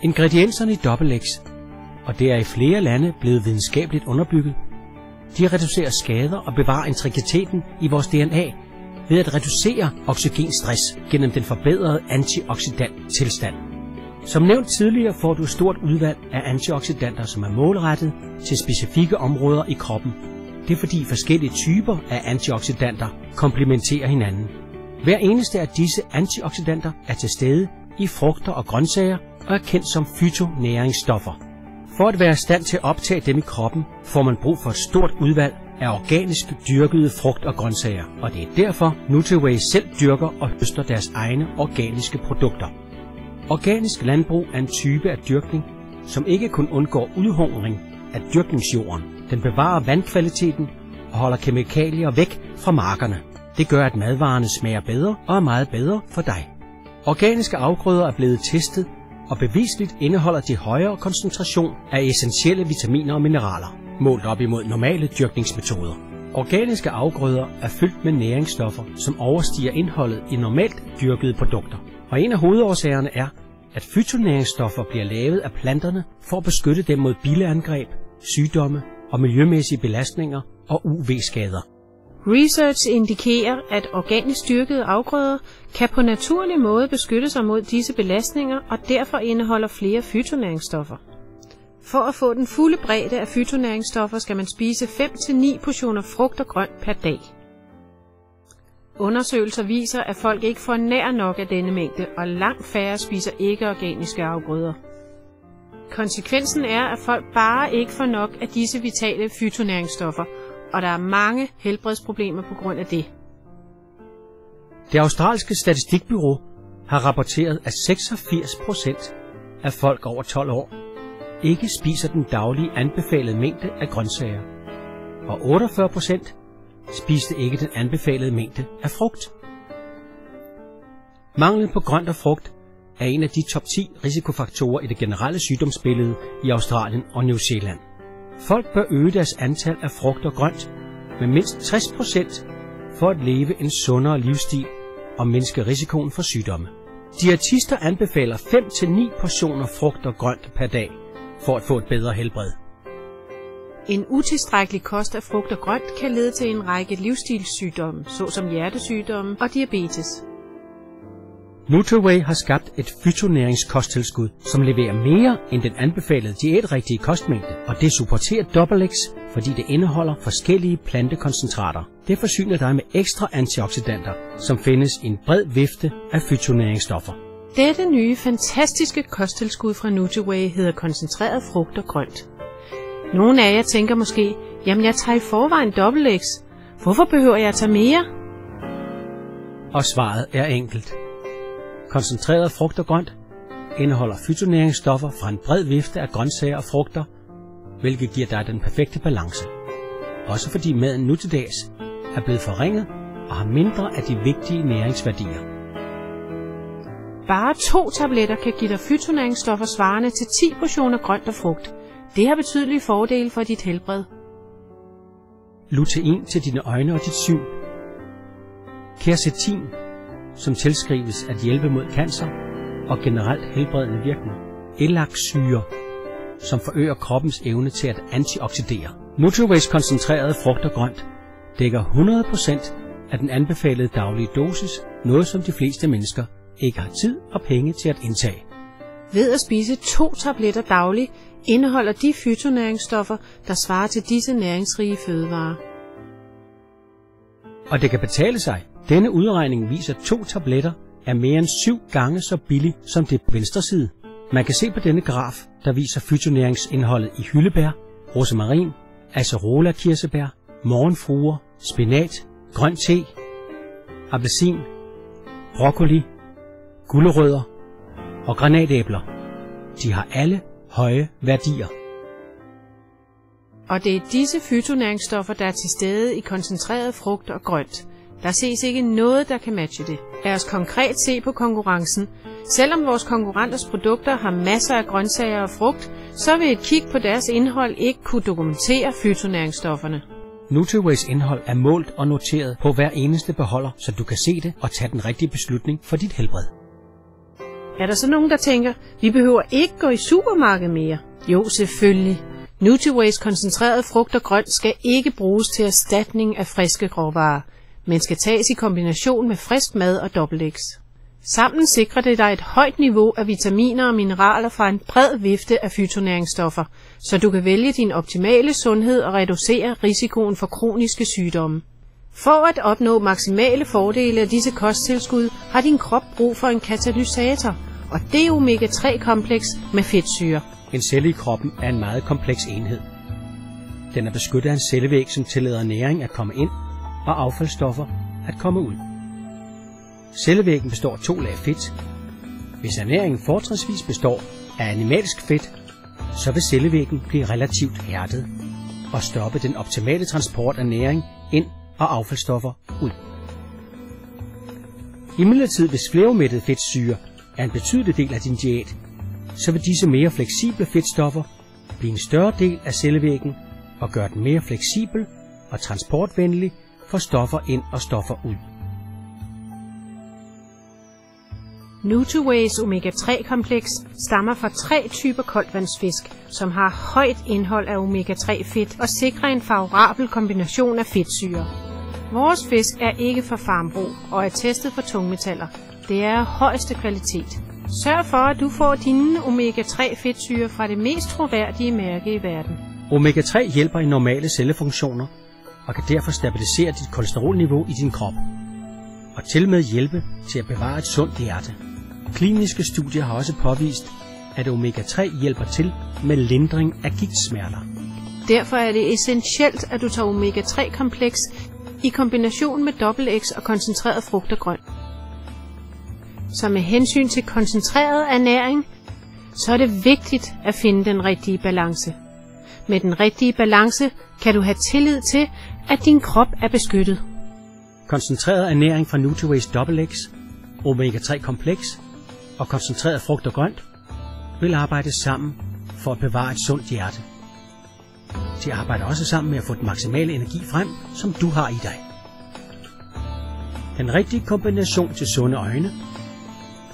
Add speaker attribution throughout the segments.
Speaker 1: Ingredienserne i XXX, og det er i flere lande blevet videnskabeligt underbygget, de reducerer skader og bevarer integriteten i vores DNA ved at reducere oxygenstress gennem den forbedrede antioxidant-tilstand. Som nævnt tidligere får du et stort udvalg af antioxidanter, som er målrettet til specifikke områder i kroppen. Det er fordi forskellige typer af antioxidanter komplementerer hinanden. Hver eneste af disse antioxidanter er til stede i frugter og grøntsager og er kendt som fytonæringsstoffer. For at være i stand til at optage dem i kroppen, får man brug for et stort udvalg af organisk dyrkede frugt- og grøntsager, og det er derfor Nutriway selv dyrker og høster deres egne organiske produkter. Organisk landbrug er en type af dyrkning, som ikke kun undgår udhungring af dyrkningsjorden. Den bevarer vandkvaliteten og holder kemikalier væk fra markerne. Det gør, at madvarerne smager bedre og er meget bedre for dig. Organiske afgrøder er blevet testet, og bevisligt indeholder de højere koncentration af essentielle vitaminer og mineraler, målt op imod normale dyrkningsmetoder. Organiske afgrøder er fyldt med næringsstoffer, som overstiger indholdet i normalt dyrkede produkter. Og en af hovedårsagerne er, at fytonæringsstoffer bliver lavet af planterne for at beskytte dem mod bildeangreb, sygdomme og miljømæssige belastninger og UV-skader.
Speaker 2: Research indikerer, at organisk dyrkede afgrøder kan på naturlig måde beskytte sig mod disse belastninger og derfor indeholder flere fytonæringsstoffer. For at få den fulde bredde af fytonæringsstoffer skal man spise 5-9 portioner frugt og grønt per dag. Undersøgelser viser, at folk ikke får nær nok af denne mængde, og langt færre spiser ikke-organiske afgrøder. Konsekvensen er, at folk bare ikke får nok af disse vitale fytonæringsstoffer, og der er mange helbredsproblemer på grund af det.
Speaker 1: Det australske statistikbureau har rapporteret, at 86% af folk over 12 år ikke spiser den daglige anbefalede mængde af grøntsager, og 48% spiste ikke den anbefalede mængde af frugt. Manglen på grønt og frugt er en af de top 10 risikofaktorer i det generelle sygdomsbillede i Australien og New Zealand. Folk bør øge deres antal af frugt og grønt med mindst 60% for at leve en sundere livsstil og mindske risikoen for sygdomme. Diætister anbefaler 5-9 portioner frugt og grønt per dag for at få et bedre helbred.
Speaker 2: En utilstrækkelig kost af frugt og grønt kan lede til en række livsstilssygdomme, såsom hjertesygdomme og diabetes.
Speaker 1: Nutriway har skabt et fytonæringskosttilskud, som leverer mere end den anbefalede diætrigtige kostmængde, og det supporterer XXX, fordi det indeholder forskellige plantekoncentrater. Det forsyner dig med ekstra antioxidanter, som findes i en bred vifte af fytonæringsstoffer.
Speaker 2: Dette nye, fantastiske kosttilskud fra Nutriway hedder koncentreret frugt og grønt. Nogle af jer tænker måske, jamen jeg tager i forvejen XXX. Hvorfor behøver jeg at tage mere?
Speaker 1: Og svaret er enkelt. Koncentreret frugt og grønt indeholder fytonæringsstoffer fra en bred vifte af grøntsager og frugter, hvilket giver dig den perfekte balance. Også fordi maden nu til dags er blevet forringet og har mindre af de vigtige næringsværdier.
Speaker 2: Bare 2 tabletter kan give dig fytonæringsstoffer svarende til 10 portioner grønt og frugt. Det har betydelige fordele for dit helbred.
Speaker 1: Lutein til dine øjne og dit syn. Quercetin, som tilskrives at hjælpe mod cancer og generelt helbredende virkning. Elaxsyre, som forøger kroppens evne til at antioxidere. Nutriways koncentrerede frugt og grønt dækker 100% af den anbefalede daglige dosis, noget som de fleste mennesker ikke har tid og penge til at indtage.
Speaker 2: Ved at spise 2 tabletter dagligt indeholder de fytonæringsstoffer, der svarer til disse næringsrige fødevarer.
Speaker 1: Og det kan betale sig. Denne udregning viser, at 2 tabletter er mere end 7 gange så billig som det på venstre side. Man kan se på denne graf, der viser fytonæringsindholdet i hyldebær, rosmarin, acerola kirsebær, morgenfruer, spinat, grøn te, appelsin, broccoli, gulerødder og granatæbler. De har alle høje værdier.
Speaker 2: Og det er disse fytonæringsstoffer, der er til stede i koncentreret frugt og grønt. Der ses ikke noget, der kan matche det. Lad os konkret se på konkurrencen. Selvom vores konkurrenters produkter har masser af grøntsager og frugt, så vil et kig på deres indhold ikke kunne dokumentere fytonæringsstofferne.
Speaker 1: Nutriways indhold er målt og noteret på hver eneste beholder, så du kan se det og tage den rigtige beslutning for dit helbred.
Speaker 2: Er der så nogen, der tænker, vi behøver ikke gå i supermarkedet mere? Jo, selvfølgelig. Nutriways koncentreret frugt og grønt skal ikke bruges til erstatning af friske råvarer, men skal tages i kombination med frisk mad og XXX. Sammen sikrer det dig et højt niveau af vitaminer og mineraler fra en bred vifte af fytonæringsstoffer, så du kan vælge din optimale sundhed og reducere risikoen for kroniske sygdomme. For at opnå maksimale fordele af disse kosttilskud har din krop brug for en katalysator, og det er omega-3-kompleks med fedtsyre.
Speaker 1: En celle i kroppen er en meget kompleks enhed. Den er beskyttet af en cellevæg, som tillader næring at komme ind og affaldsstoffer at komme ud. Cellevæggen består af 2 lag fedt. Hvis ernæringen fortrinsvis består af animalsk fedt, så vil cellevæggen blive relativt hærdet og stoppe den optimale transport af næring ind og affaldsstoffer ud. Imidlertid, hvis fleromættede fedtsyre er en betydelig del af din diæt, så vil disse mere fleksible fedtstoffer blive en større del af cellevæggen og gøre den mere fleksibel og transportvenlig for stoffer ind og stoffer ud.
Speaker 2: Nutriways omega-3-kompleks stammer fra 3 typer koldvandsfisk, som har højt indhold af omega-3-fedt og sikrer en favorabel kombination af fedtsyre. Vores fisk er ikke fra farmbrug og er testet for tungmetaller. Det er af højeste kvalitet. Sørg for, at du får dine omega-3-fedtsyre fra det mest troværdige mærke i verden.
Speaker 1: Omega-3 hjælper i normale cellefunktioner og kan derfor stabilisere dit kolesterolniveau i din krop og til med hjælpe til at bevare et sundt hjerte. Kliniske studier har også påvist, at omega-3 hjælper til med lindring af gigtsmerter.
Speaker 2: Derfor er det essentielt, at du tager omega-3-kompleks i kombination med XXX og koncentreret frugt og grønt. Så med hensyn til koncentreret ernæring, så er det vigtigt at finde den rigtige balance. Med den rigtige balance kan du have tillid til, at din krop er beskyttet.
Speaker 1: Koncentreret ernæring fra Nutriways XXX, omega-3-kompleks og koncentreret frugt og grønt vil arbejde sammen for at bevare et sundt hjerte. De arbejder også sammen med at få den maksimale energi frem, som du har i dig. Den rigtige kombination til sunde øjne,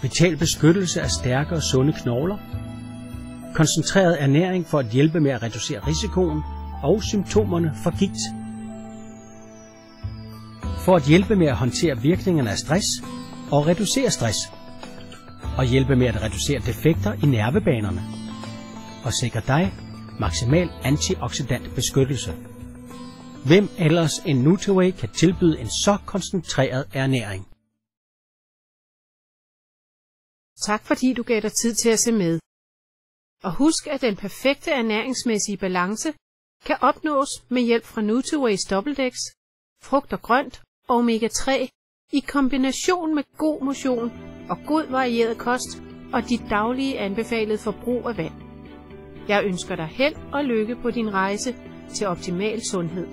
Speaker 1: vital beskyttelse af stærke og sunde knogler, koncentreret ernæring for at hjælpe med at reducere risikoen og symptomerne for gigt, for at hjælpe med at håndtere virkningerne af stress og reducere stress, og hjælpe med at reducere defekter i nervebanerne, og sikre dig maksimal antioxidant beskyttelse. Hvem ellers end Nutriway kan tilbyde en så koncentreret ernæring?
Speaker 2: Tak fordi du gav dig tid til at se med. Og husk, at den perfekte ernæringsmæssige balance kan opnås med hjælp fra Nutriways XXX, frugt og grønt og omega-3 i kombination med god motion og god varieret kost og dit daglige anbefalede forbrug af vand. Jeg ønsker dig held og lykke på din rejse til optimal sundhed.